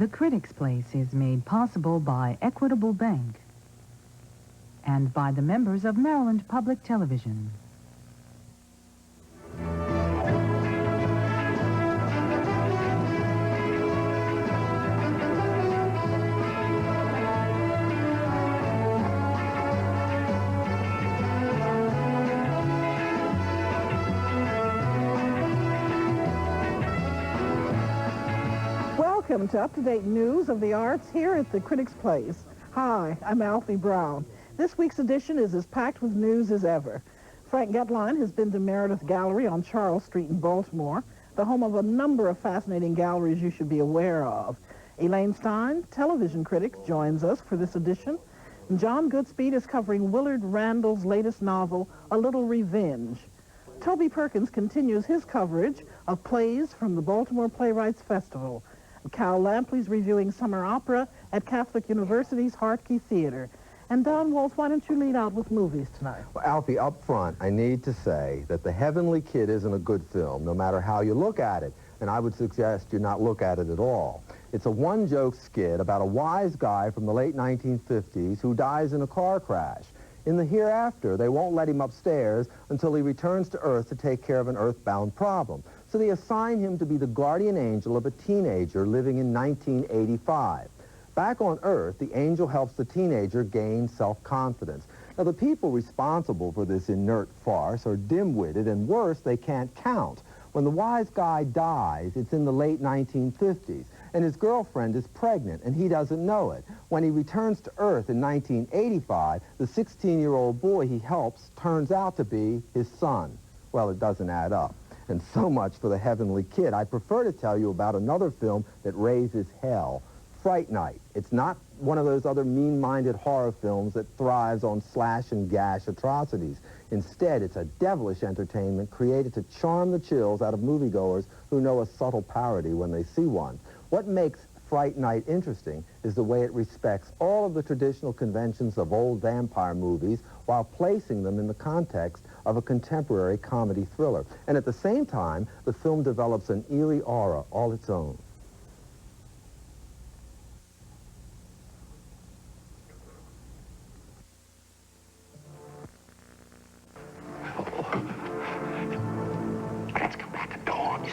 The Critic's Place is made possible by Equitable Bank and by the members of Maryland Public Television. Welcome to up-to-date news of the arts here at the Critic's Place. Hi, I'm Alfie Brown. This week's edition is as packed with news as ever. Frank Getlein has been to Meredith Gallery on Charles Street in Baltimore, the home of a number of fascinating galleries you should be aware of. Elaine Stein, television critic, joins us for this edition. And John Goodspeed is covering Willard Randall's latest novel, A Little Revenge. Toby Perkins continues his coverage of plays from the Baltimore Playwrights Festival. Cal Lampley's reviewing summer opera at Catholic University's Hartke Theater. And Don Wolf, why don't you lead out with movies tonight? Well, Alfie, up front, I need to say that The Heavenly Kid isn't a good film, no matter how you look at it. And I would suggest you not look at it at all. It's a one-joke skit about a wise guy from the late 1950s who dies in a car crash. In the hereafter, they won't let him upstairs until he returns to Earth to take care of an earthbound problem. So they assign him to be the guardian angel of a teenager living in 1985. Back on Earth, the angel helps the teenager gain self-confidence. Now, the people responsible for this inert farce are dim-witted, and worse, they can't count. When the wise guy dies, it's in the late 1950s, and his girlfriend is pregnant, and he doesn't know it. When he returns to Earth in 1985, the 16-year-old boy he helps turns out to be his son. Well, it doesn't add up. And so much for The Heavenly Kid. I prefer to tell you about another film that raises hell, Fright Night. It's not one of those other mean-minded horror films that thrives on slash-and-gash atrocities. Instead, it's a devilish entertainment created to charm the chills out of moviegoers who know a subtle parody when they see one. What makes Fright Night interesting is the way it respects all of the traditional conventions of old vampire movies while placing them in the context of a contemporary comedy thriller. And at the same time, the film develops an eerie aura all its own. Let's come back at dawn.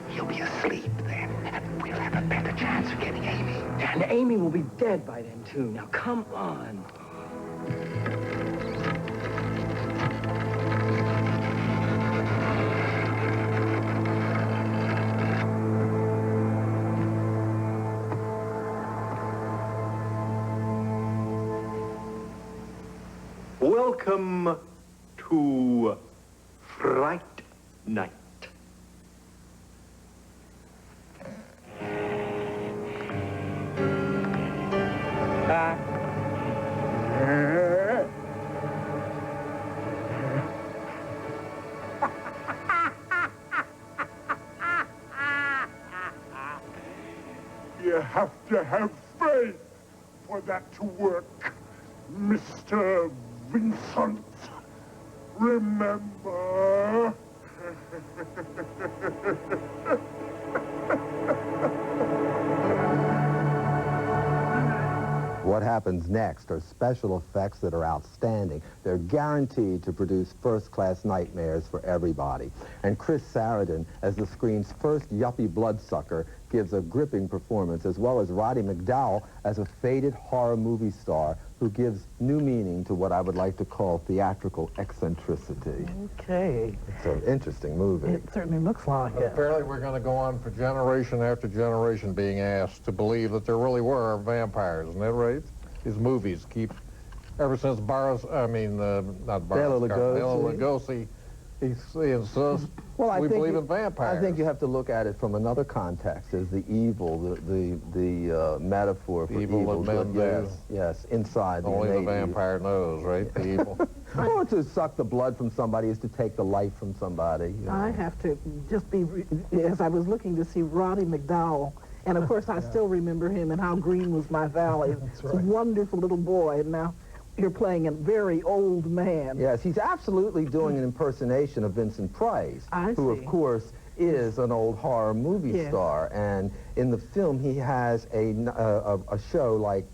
He'll be asleep then, and we'll have a better chance of getting Amy. And Amy will be dead by then, too. Now, come on. Welcome to Fright Night. You have to have faith for that to work, Mr. Vincent. Remember? What happens next are special effects that are outstanding. They're guaranteed to produce first-class nightmares for everybody. And Chris Sarandon, as the screen's first yuppie bloodsucker, gives a gripping performance, as well as Roddy McDowall as a faded horror movie star who gives new meaning to what I would like to call theatrical eccentricity. Okay. It's an interesting movie. It certainly looks like it. Apparently we're going to go on for generation after generation being asked to believe that there really were vampires, isn't that right? These movies keep, ever since Bela Lugosi, he insists we believe in vampires. I think you have to look at it from another context as the evil, the metaphor for evil. That men do. Yes, inside the Only the vampire knows, right? The evil. Or to suck the blood from somebody is to take the life from somebody. You know. I have to just be, as I was looking to see Roddy McDowall, and of course I still remember him and How Green Was My Valley. That's right. A wonderful little boy, and now you're playing a very old man. Yes, he's absolutely doing an impersonation of Vincent Price, who, of course, is an old horror movie Yes. star, and in the film he has a show like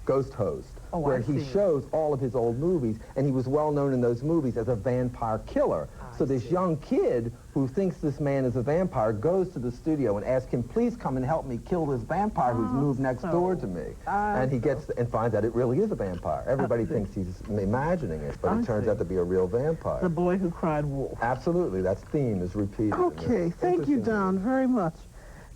Ghost Host, Oh, where I he see. shows all of his old movies, and he was well known in those movies as a vampire killer. So this young kid who thinks this man is a vampire goes to the studio and asks him, please come and help me kill this vampire who's moved next door to me. And he gets and finds out it really is a vampire. Everybody thinks he's imagining it, but it turns out to be a real vampire. The Boy Who Cried Wolf. Absolutely, that theme is repeated. in this. Okay, thank you, Interesting. Don, very much.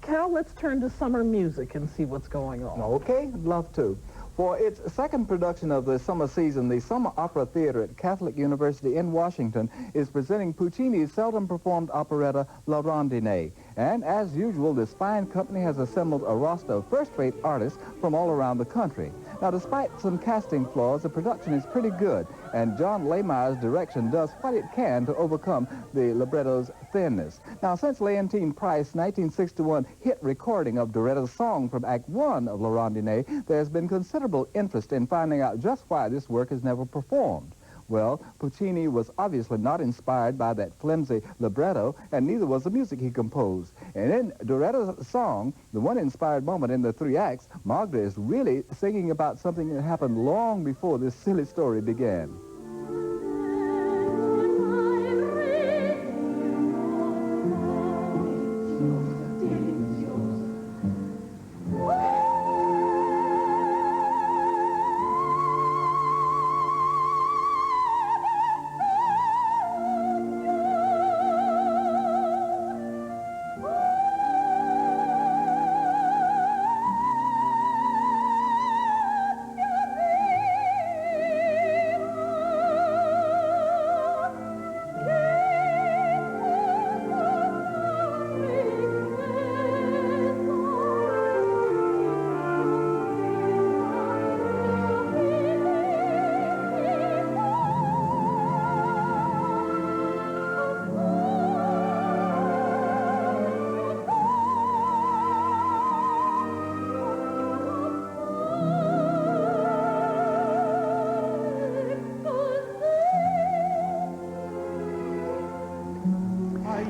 Cal, let's turn to summer music and see what's going on. Okay, I'd love to. For its second production of the summer season, the Summer Opera Theater at Catholic University in Washington is presenting Puccini's seldom-performed operetta, La Rondine. And as usual, this fine company has assembled a roster of first-rate artists from all around the country. Now, despite some casting flaws, the production is pretty good, and John Lehmeyer's direction does what it can to overcome the libretto's thinness. Now, since Leontine Price's 1961 hit recording of Doretta's song from Act 1 of La Rondine, there's been considerable interest in finding out just why this work is never performed. Well, Puccini was obviously not inspired by that flimsy libretto, and neither was the music he composed. And in Doretta's song, the one inspired moment in the three acts, Magda is really singing about something that happened long before this silly story began.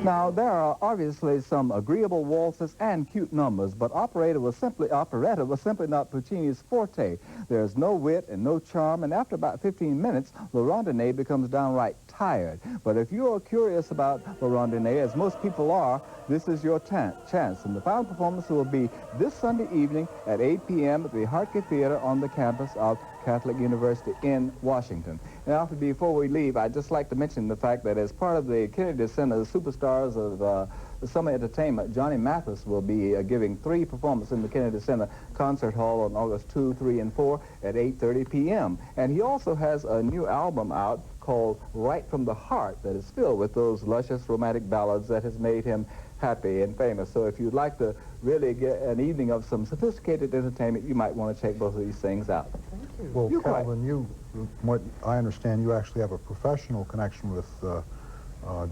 Now, there are obviously some agreeable waltzes and cute numbers, but operetta was simply not Puccini's forte. There's no wit and no charm, and after about 15 minutes, La Rondine becomes downright tired. But if you're curious about La Rondine, as most people are, this is your chance. And the final performance will be this Sunday evening at 8 p.m. at the Hartke Theater on the campus of Catholic University in Washington. Now, before we leave, I'd just like to mention the fact that as part of the Kennedy Center Superstars of the Summer Entertainment, Johnny Mathis will be giving 3 performances in the Kennedy Center Concert Hall on August 2, 3, and 4 at 8:30 p.m. And he also has a new album out called Right from the Heart that is filled with those luscious romantic ballads that has made him happy and famous. So if you'd like to really get an evening of some sophisticated entertainment, you might want to check both of these things out. Well, You're Calvin, from what I understand, you actually have a professional connection with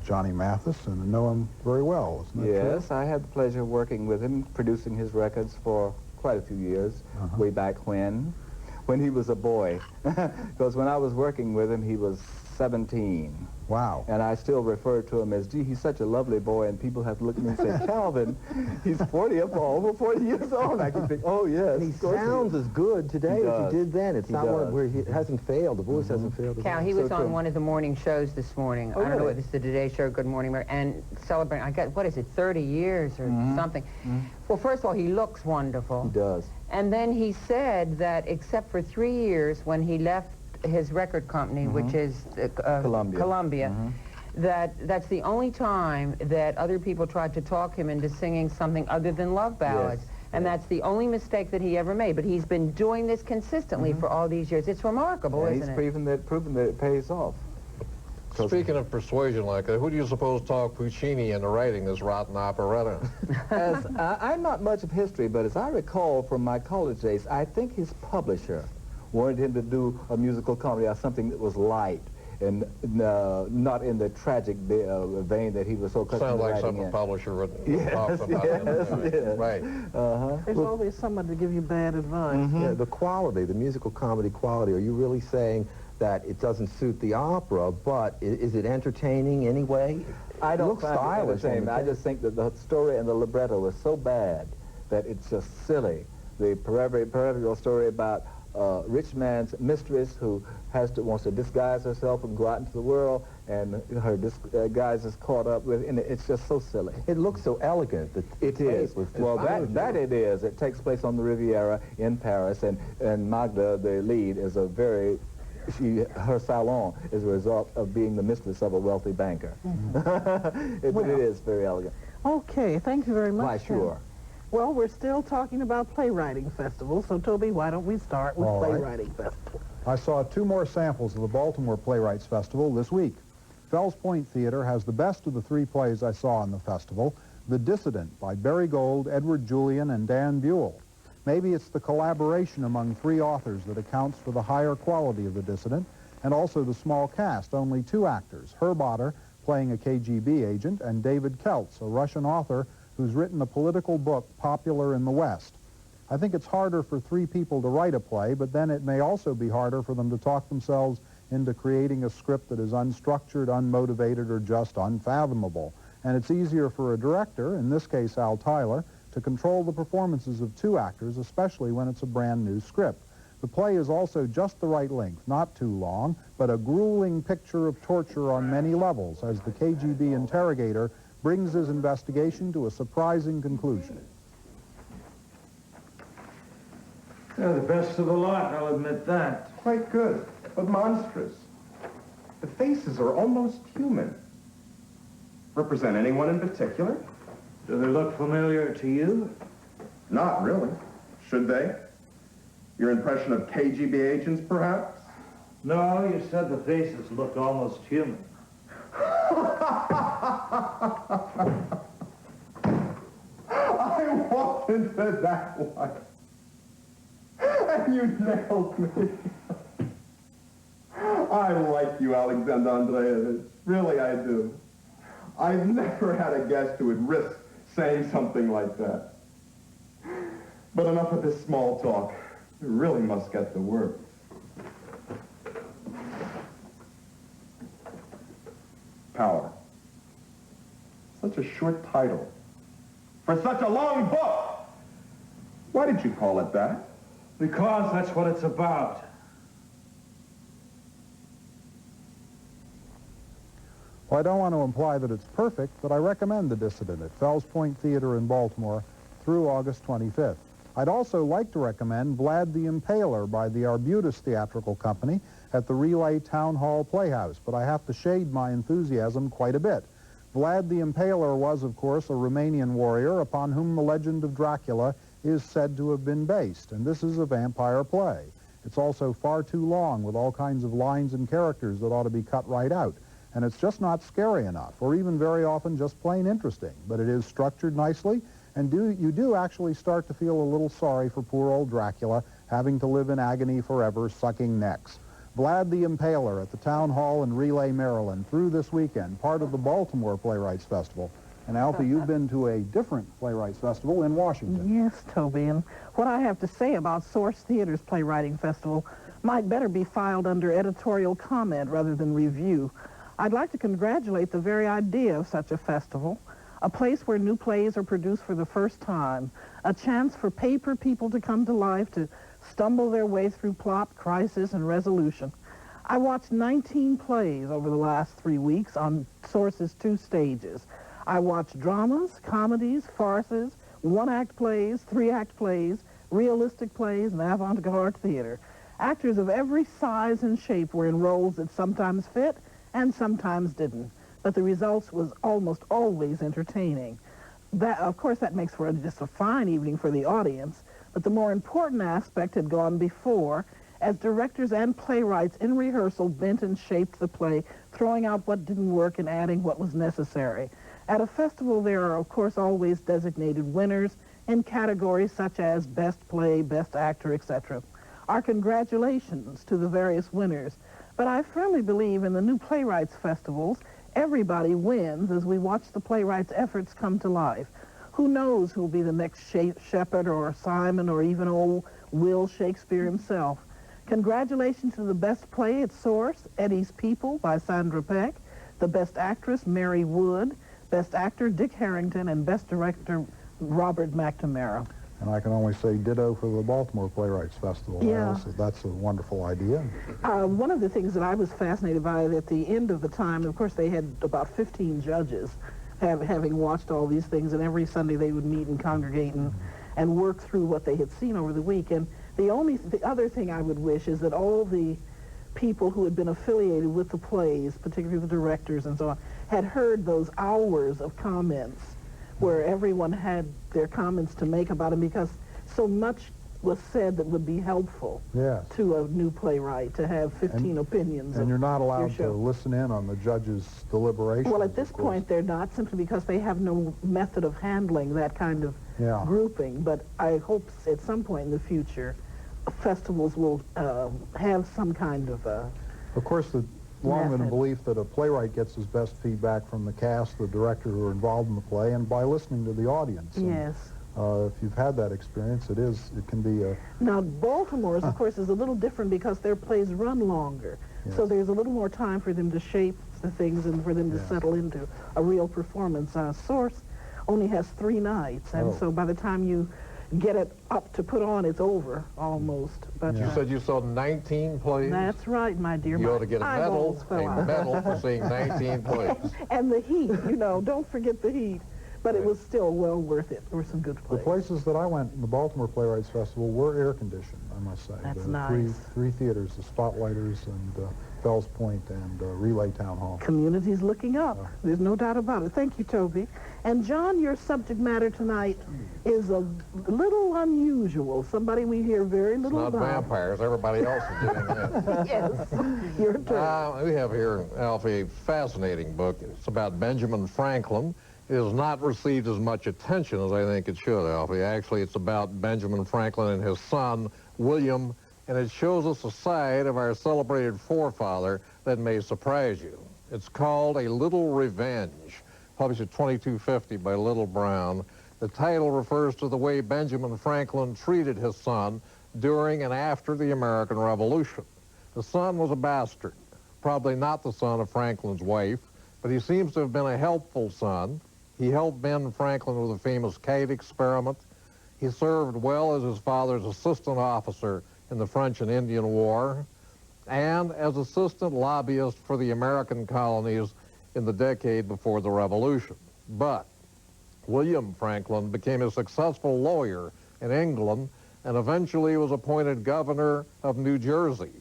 Johnny Mathis and know him very well, isn't that true? Yes, I had the pleasure of working with him, producing his records for quite a few years, way back when he was a boy. Because when I was working with him, he was 17. Wow. And I still refer to him as, gee, he's such a lovely boy, and people have to look at me and say, Calvin, he's 40 or over 40 years old. I can think, oh, yes. And he sounds as good today as he did then. It's not one where he hasn't failed. The voice hasn't failed. Cal, he was on one of the morning shows this morning. I don't know if it's the Today Show, Good Morning America, and celebrating, I got, what is it, 30 years or something. Well, first of all, he looks wonderful. He does. And then he said that except for 3 years when he left his record company, which is Columbia, that's the only time that other people tried to talk him into singing something other than love ballads. Yes. And that's the only mistake that he ever made. But he's been doing this consistently for all these years. It's remarkable, isn't it? He's proven that it pays off. Speaking of persuasion like that, who do you suppose talked Puccini into writing this rotten operetta? I'm not much of history, but as I recall from my college days, I think his publisher wanted him to do a musical comedy or something that was light and not in the tragic vein that he was so accustomed Sounds to like writing something in. a publisher would Yes, talk about. yes. Right. There's always someone to give you bad advice. Yeah, the quality, the musical comedy quality, are you really saying that it doesn't suit the opera, but is it entertaining anyway? I don't It looks find it stylish. entertaining. I just think that the story and the libretto was so bad that it's just silly. The proverbial story about a rich man's mistress who wants to disguise herself and go out into the world, and her disguise is caught up with, and it's just so silly. It looks so elegant. It is. Well, that it is. It takes place on the Riviera in Paris, and Magda, the lead, is a very, her salon is a result of being the mistress of a wealthy banker. It is very elegant. Okay, thank you very much. Why, sure. Well, we're still talking about playwriting festivals, so Toby, why don't we start with playwriting festival? I saw 2 more samples of the Baltimore Playwrights Festival this week. Fells Point Theater has the best of the 3 plays I saw in the festival, The Dissident by Barry Gold, Edward Julian, and Dan Buell. Maybe it's the collaboration among 3 authors that accounts for the higher quality of The Dissident, and also the small cast, only 2 actors, Herb Otter playing a KGB agent, and David Keltz, a Russian author who's written a political book popular in the West. I think it's harder for 3 people to write a play, but then it may also be harder for them to talk themselves into creating a script that is unstructured, unmotivated, or just unfathomable. And it's easier for a director, in this case Al Tyler, to control the performances of 2 actors, especially when it's a brand new script. The play is also just the right length, not too long, but a grueling picture of torture on many levels as the KGB interrogator brings his investigation to a surprising conclusion. They're the best of the lot, I'll admit that. Quite good, but monstrous. The faces are almost human. Represent anyone in particular? Do they look familiar to you? Not really. Should they? Your impression of KGB agents, perhaps? No, you said the faces looked almost human. I walked into that one. And you nailed me. I like you, Alexander Andreevich. Really, I do. I've never had a guest who would risk saying something like that. But enough of this small talk. We really must get to work. Power. Such a short title. For such a long book! Why did you call it that? Because that's what it's about. Well, I don't want to imply that it's perfect, but I recommend The Dissident at Fells Point Theater in Baltimore through August 25th. I'd also like to recommend Vlad the Impaler by the Arbutus Theatrical Company at the Relay Town Hall Playhouse, but I have to shade my enthusiasm quite a bit. Vlad the Impaler was, of course, a Romanian warrior upon whom the legend of Dracula is said to have been based, and this is a vampire play. It's also far too long, with all kinds of lines and characters that ought to be cut right out, and it's just not scary enough, or even very often just plain interesting, but it is structured nicely, and you do actually start to feel a little sorry for poor old Dracula having to live in agony forever, sucking necks. Vlad the Impaler at the Town Hall in Relay, Maryland, through this weekend, part of the Baltimore Playwrights Festival. And Alfie, you've been to a different Playwrights Festival in Washington. Yes, Toby, and what I have to say about Source Theater's Playwriting Festival might better be filed under editorial comment rather than review. I'd like to congratulate the very idea of such a festival, a place where new plays are produced for the first time, a chance for paper people to come to life, to stumble their way through plot, crisis, and resolution. I watched 19 plays over the last 3 weeks on Source's 2 stages. I watched dramas, comedies, farces, 1-act plays, 3-act plays, realistic plays, and avant-garde theater. Actors of every size and shape were in roles that sometimes fit and sometimes didn't, but the results was almost always entertaining. That, of course, that makes for just a fine evening for the audience, but the more important aspect had gone before, as directors and playwrights in rehearsal bent and shaped the play, throwing out what didn't work and adding what was necessary. At a festival, there are, of course, always designated winners in categories such as Best Play, Best Actor, etc. Our congratulations to the various winners, but I firmly believe in the new playwrights festivals, everybody wins as we watch the playwrights' efforts come to life. Who knows who'll be the next Shepard or Simon or even old Will Shakespeare himself? Congratulations to the best play at Source, Eddie's People by Sandra Peck, the best actress, Mary Wood, best actor, Dick Harrington, and best director, Robert McNamara. And I can only say ditto for the Baltimore Playwrights Festival. Yeah. That's a wonderful idea. One of the things that I was fascinated by at the end of the time, of course, they had about 15 judges having watched all these things, and every Sunday they would meet and congregate and work through what they had seen over the week. And the other thing I would wish is that all the people who had been affiliated with the plays, particularly the directors and so on, had heard those hours of comments where everyone had their comments to make about it, because so much was said that would be helpful to a new playwright to have 15 opinions. And you're not allowed to listen in on the judges' deliberations. Well, at this point they're not, simply because they have no method of handling that kind of grouping. But I hope at some point in the future festivals will have some kind of Of course, the long-been belief that a playwright gets his best feedback from the cast, the director who are involved in the play, and by listening to the audience. Yes. If you've had that experience, it can be a... Now, Baltimore's, of course, is a little different because their plays run longer. Yes. So there's a little more time for them to shape the things and for them to settle into a real performance. Source only has 3 nights, and so by the time you get it up to put on, it's over, almost. But you said you saw 19 plays? That's right, my dear. You ought to get a medal for seeing 19 plays. And the heat, don't forget the heat. But it was still well worth it. There were some good plays. The places that I went in the Baltimore Playwrights Festival were air-conditioned, I must say. That's nice. Three theaters, the Spotlighters and Fells Point and Relay Town Hall. Community's looking up. There's no doubt about it. Thank you, Toby. And John, your subject matter tonight is a little unusual. Somebody we hear very little about. It's not vampires. Everybody else is doing that. Yes. Your turn. We have here, Alfie, a fascinating book. It's about Benjamin Franklin. It has not received as much attention as I think it should, Alfie. Actually, it's about Benjamin Franklin and his son, William, and it shows us a side of our celebrated forefather that may surprise you. It's called A Little Revenge, published at 2250 by Little Brown. The title refers to the way Benjamin Franklin treated his son during and after the American Revolution. The son was a bastard, probably not the son of Franklin's wife, but he seems to have been a helpful son. He helped Ben Franklin with the famous kite experiment. He served well as his father's assistant officer in the French and Indian War, and as assistant lobbyist for the American colonies in the decade before the Revolution. But William Franklin became a successful lawyer in England and eventually was appointed governor of New Jersey.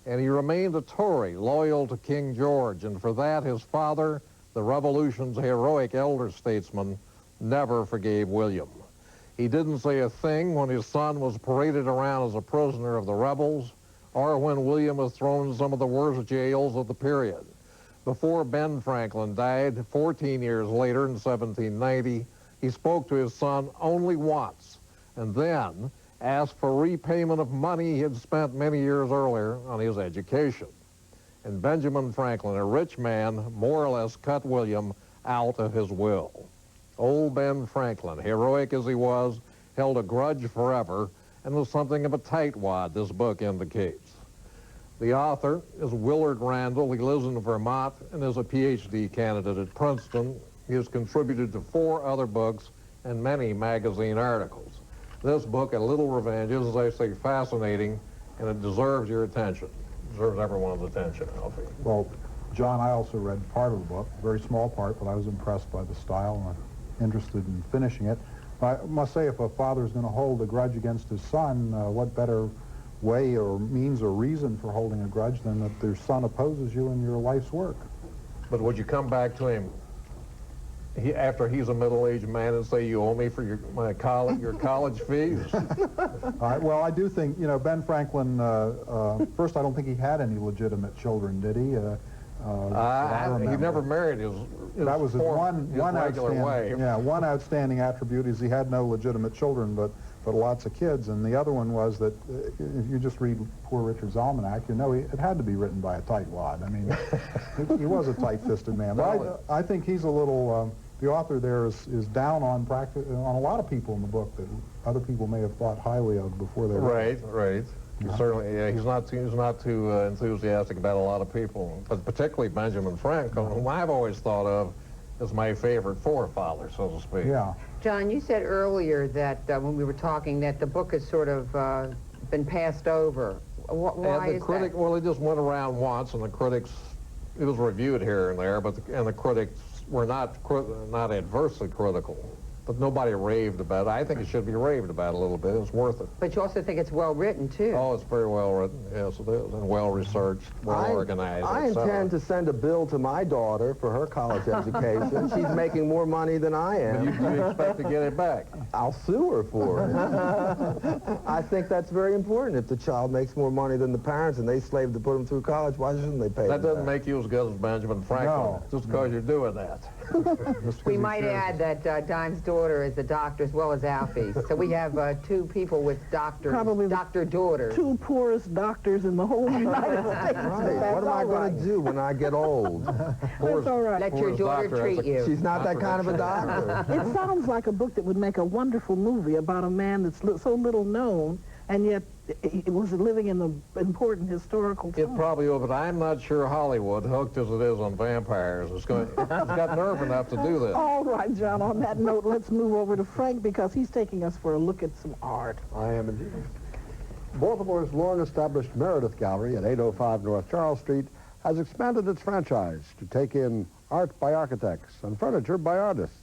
And he remained a Tory, loyal to King George, and for that his father, the Revolution's heroic elder statesman, never forgave William. He didn't say a thing when his son was paraded around as a prisoner of the rebels, or when William was thrown in some of the worst jails of the period. Before Ben Franklin died, 14 years later in 1790, he spoke to his son only once, and then asked for repayment of money he had spent many years earlier on his education. And Benjamin Franklin, a rich man, more or less cut William out of his will. Old Ben Franklin, heroic as he was, held a grudge forever and was something of a tightwad, this book indicates. The author is Willard Randall. He lives in Vermont and is a PhD candidate at Princeton. He has contributed to 4 other books and many magazine articles. This book, A Little Revenge, is, as I say, fascinating, and it deserves your attention. It deserves everyone's attention, Alfie. Well, John, I also read part of the book, a very small part, but I was impressed by the style and I'm interested in finishing it. I must say, if a father's going to hold a grudge against his son, what better way or means or reason for holding a grudge than that their son opposes you in your life's work? But would you come back to him after he's a middle-aged man and say, you owe me for your college fees? Well, I do think, Ben Franklin, first, I don't think he had any legitimate children, did he? He never married his that was his one regular wife. Yeah, one outstanding attribute is he had no legitimate children, but lots of kids. And the other one was that if you just read Poor Richard's Almanac, it had to be written by a tightwad. I mean, he was a tight-fisted man. But I think he's a little. The author there is down on a lot of people in the book that other people may have thought highly of before they wrote it. Right. Certainly, yeah, he's not too enthusiastic about a lot of people, but particularly Benjamin Franklin, whom I've always thought of as my favorite forefather, so to speak. Yeah. John, you said earlier that when we were talking that the book has sort of been passed over. Why is that? Well, it just went around once, and the critics, it was reviewed here and there, but the critics were not adversely critical. But nobody raved about it. I think it should be raved about a little bit. It's worth it. But you also think it's well written, too. Oh, it's very well written. Yes, it is. And well researched, well organized. I intend to send a bill to my daughter for her college education. She's making more money than I am. But you expect to get it back? I'll sue her for it. I think that's very important. If the child makes more money than the parents and they slave to put them through college, why shouldn't they pay That doesn't make you as good as Benjamin Franklin, No. just because you're doing that. We might add that Dine's daughter is a doctor as well as Alfie. So we have two people with doctor daughters. Two poorest doctors in the whole United States. Right. What am I going to do when I get old? That's all right. Let your daughter treat you. She's not that kind of a doctor. It sounds like a book that would make a wonderful movie about a man that's so little known, and yet he was living in the important historical time. It probably will, but I'm not sure Hollywood, hooked as it is on vampires, it's got nerve enough to do this. All right, John, on that note, let's move over to Frank because he's taking us for a look at some art. I am indeed. Baltimore's long-established Meredith Gallery at 805 North Charles Street has expanded its franchise to take in art by architects and furniture by artists.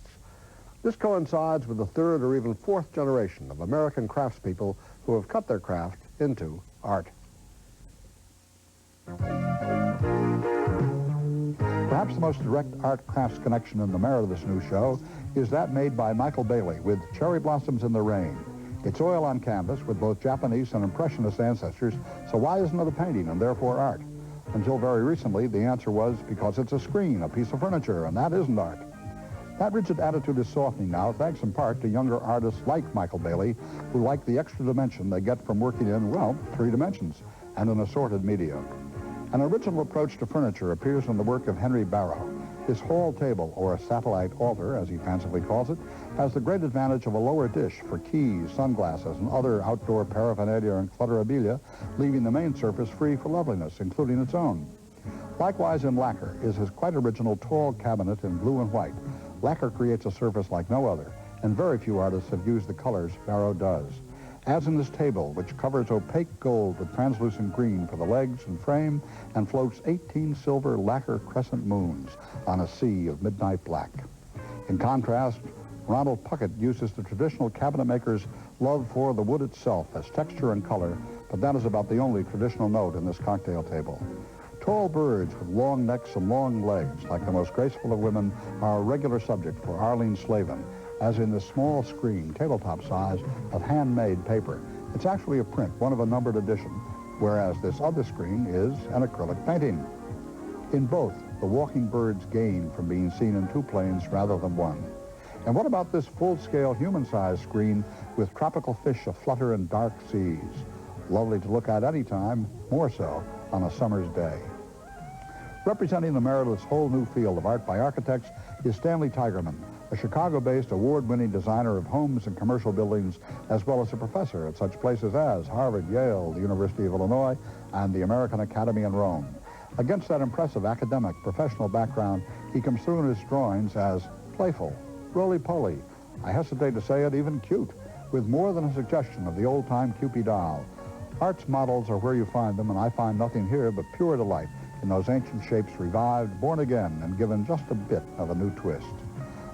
This coincides with the third or even fourth generation of American craftspeople who have cut their craft into art. Perhaps the most direct art crafts connection in the Meredith's new show is that made by Michael Bailey with Cherry Blossoms in the Rain. It's oil on canvas with both Japanese and Impressionist ancestors, so why isn't it a painting and therefore art? Until very recently, the answer was because it's a screen, a piece of furniture, and that isn't art. That rigid attitude is softening now, thanks in part to younger artists like Michael Bailey, who like the extra dimension they get from working in, well, 3 dimensions, and an assorted media. An original approach to furniture appears in the work of Henry Barrow. His hall table, or a satellite altar, as he fancifully calls it, has the great advantage of a lower dish for keys, sunglasses, and other outdoor paraphernalia and clutterabilia, leaving the main surface free for loveliness, including its own. Likewise in lacquer is his quite original tall cabinet in blue and white. Lacquer creates a surface like no other, and very few artists have used the colors Barrow does. As in this table, which covers opaque gold with translucent green for the legs and frame, and floats 18 silver lacquer crescent moons on a sea of midnight black. In contrast, Ronald Puckett uses the traditional cabinet maker's love for the wood itself as texture and color, but that is about the only traditional note in this cocktail table. Tall birds with long necks and long legs, like the most graceful of women, are a regular subject for Arlene Slavin, as in this small screen, tabletop size, of handmade paper. It's actually a print, one of a numbered edition, whereas this other screen is an acrylic painting. In both, the walking birds gain from being seen in 2 planes rather than 1. And what about this full-scale human-sized screen with tropical fish aflutter in dark seas? Lovely to look at any time, more so on a summer's day. Representing the Meredith's whole new field of art by architects is Stanley Tigerman, a Chicago-based award-winning designer of homes and commercial buildings, as well as a professor at such places as Harvard, Yale, the University of Illinois, and the American Academy in Rome. Against that impressive academic, professional background, he comes through in his drawings as playful, roly-poly, I hesitate to say it, even cute, with more than a suggestion of the old-time Cupid doll. Art's models are where you find them, and I find nothing here but pure delight in those ancient shapes revived, born again, and given just a bit of a new twist.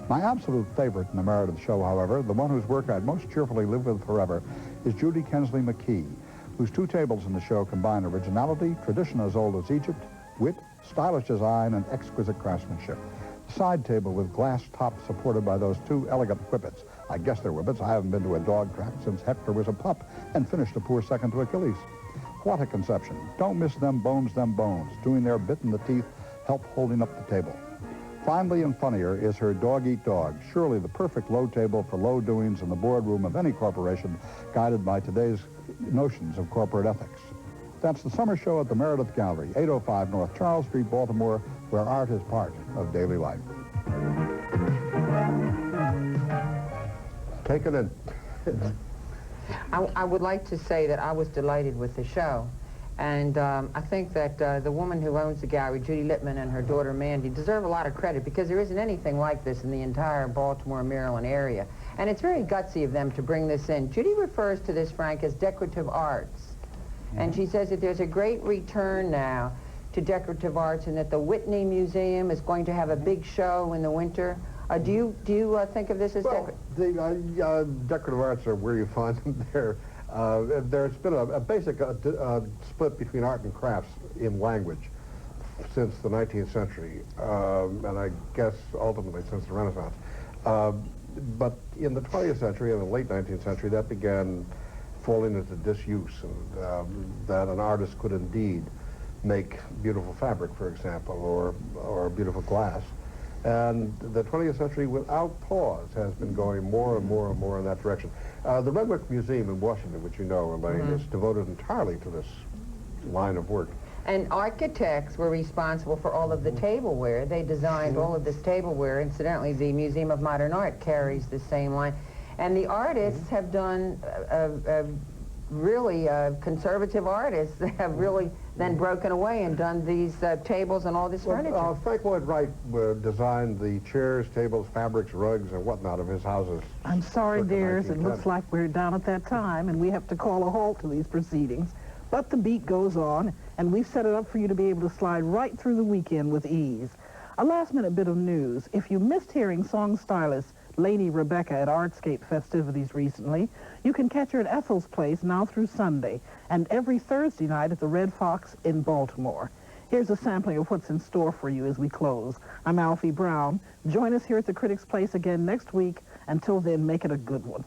My absolute favorite in the Meredith show, however, the one whose work I'd most cheerfully live with forever, is Judy Kensley McKee, whose 2 tables in the show combine originality, tradition as old as Egypt, wit, stylish design, and exquisite craftsmanship. The side table with glass tops supported by those 2 elegant whippets. I guess they're whippets. I haven't been to a dog track since Hector was a pup and finished a poor second to Achilles. What a conception. Don't miss them bones, doing their bit in the teeth, help holding up the table. Finally and funnier is her dog-eat-dog, surely the perfect low table for low doings in the boardroom of any corporation guided by today's notions of corporate ethics. That's the summer show at the Meredith Gallery, 805 North Charles Street, Baltimore, where art is part of daily life. Take it in. I would like to say that I was delighted with the show. And I think that the woman who owns the gallery, Judy Lippman, and her daughter Mandy deserve a lot of credit because there isn't anything like this in the entire Baltimore, Maryland area. And it's very gutsy of them to bring this in. Judy refers to this, Frank, as decorative arts. And she says that there's a great return now to decorative arts and that the Whitney Museum is going to have a big show in the winter. Do you think of this as decorative? The decorative arts are where you find them there. There's been a basic split between art and crafts in language since the 19th century, and I guess ultimately since the Renaissance. But in the 20th century and the late 19th century, that began falling into disuse, and that an artist could indeed make beautiful fabric, for example, or beautiful glass. And the 20th century, without pause, has been going more and more and more in that direction. The Renwick Museum in Washington, which you know, Elaine, is devoted entirely to this line of work. And architects were responsible for all of the tableware. They designed all of this tableware. Incidentally, the Museum of Modern Art carries the same line. And the artists have done, really conservative artists have really then broken away and done these tables and all this furniture. Frank Lloyd Wright designed the chairs, tables, fabrics, rugs, and whatnot of his houses. I'm sorry, dears. It looks like we're down at that time, and we have to call a halt to these proceedings. But the beat goes on, and we've set it up for you to be able to slide right through the weekend with ease. A last-minute bit of news. If you missed hearing song stylist Lady Rebecca at Artscape festivities recently, you can catch her at Ethel's Place now through Sunday, and every Thursday night at the Red Fox in Baltimore. Here's a sampling of what's in store for you as we close. I'm Alfie Brown. Join us here at the Critics' Place again next week. Until then, make it a good one.